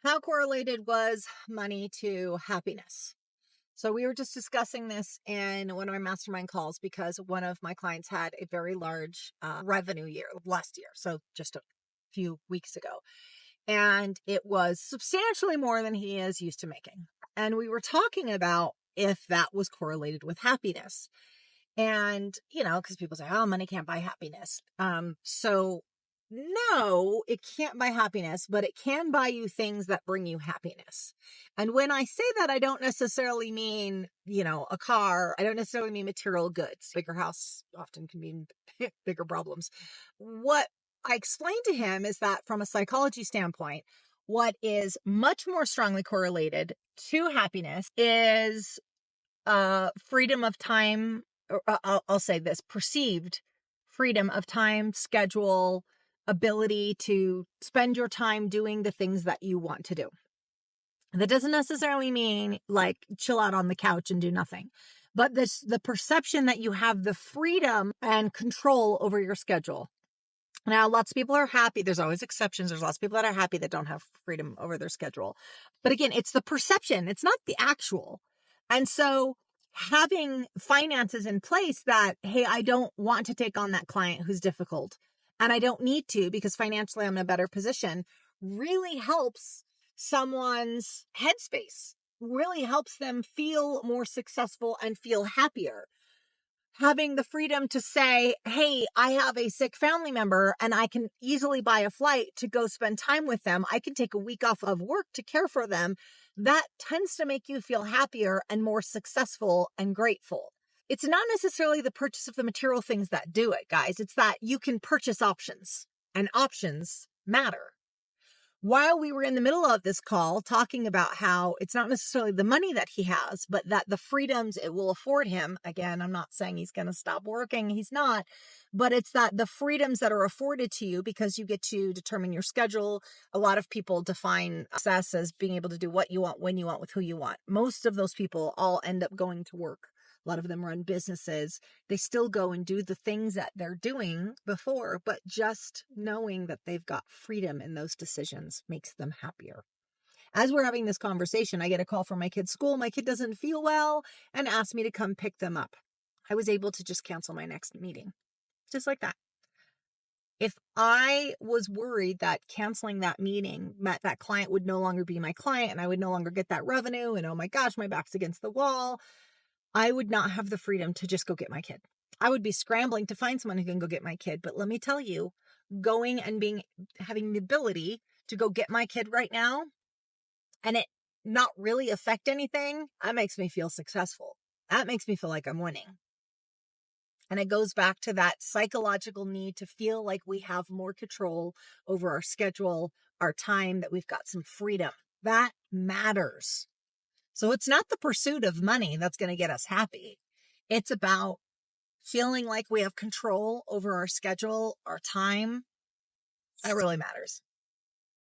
How correlated was money to happiness? So we were just discussing this in one of my mastermind calls because one of my clients had a very large revenue year last year. So just a few weeks ago. And it was substantially more than he is used to making. And we were talking about if that was correlated with happiness. And, because people say, oh, money can't buy happiness. So no, it can't buy happiness, but it can buy you things that bring you happiness. And when I say that, I don't necessarily mean, a car. I don't necessarily mean material goods. Bigger house often can mean bigger problems. What I explained to him is that from a psychology standpoint, what is much more strongly correlated to happiness is freedom of time. Or I'll say this, perceived freedom of time, schedule, ability to spend your time doing the things that you want to do. That doesn't necessarily mean like chill out on the couch and do nothing, but the perception that you have the freedom and control over your schedule. Now, lots of people are happy. There's always exceptions. There's lots of people that are happy that don't have freedom over their schedule. But again, it's the perception. It's not the actual. And so having finances in place that, hey, I don't want to take on that client who's difficult and I don't need to because financially I'm in a better position really helps someone's headspace, really helps them feel more successful and feel happier. Having the freedom to say, hey, I have a sick family member and I can easily buy a flight to go spend time with them. I can take a week off of work to care for them. That tends to make you feel happier and more successful and grateful. It's not necessarily the purchase of the material things that do it, guys. It's that you can purchase options, and options matter. While we were in the middle of this call talking about how it's not necessarily the money that he has, but that the freedoms it will afford him. Again, I'm not saying he's going to stop working. He's not, but it's that the freedoms that are afforded to you because you get to determine your schedule. A lot of people define success as being able to do what you want, when you want, with who you want. Most of those people all end up going to work. A lot of them run businesses. They still go and do the things that they're doing before, but just knowing that they've got freedom in those decisions makes them happier. As we're having this conversation, I get a call from my kid's school. My kid doesn't feel well and asked me to come pick them up. I was able to just cancel my next meeting, just like that. If I was worried that canceling that meeting meant that client would no longer be my client and I would no longer get that revenue and oh my gosh, my back's against the wall, I would not have the freedom to just go get my kid. I would be scrambling to find someone who can go get my kid. But let me tell you, going and having the ability to go get my kid right now and it not really affect anything, that makes me feel successful. That makes me feel like I'm winning. And it goes back to that psychological need to feel like we have more control over our schedule, our time, that we've got some freedom. That matters. So it's not the pursuit of money that's going to get us happy. It's about feeling like we have control over our schedule, our time. That really matters.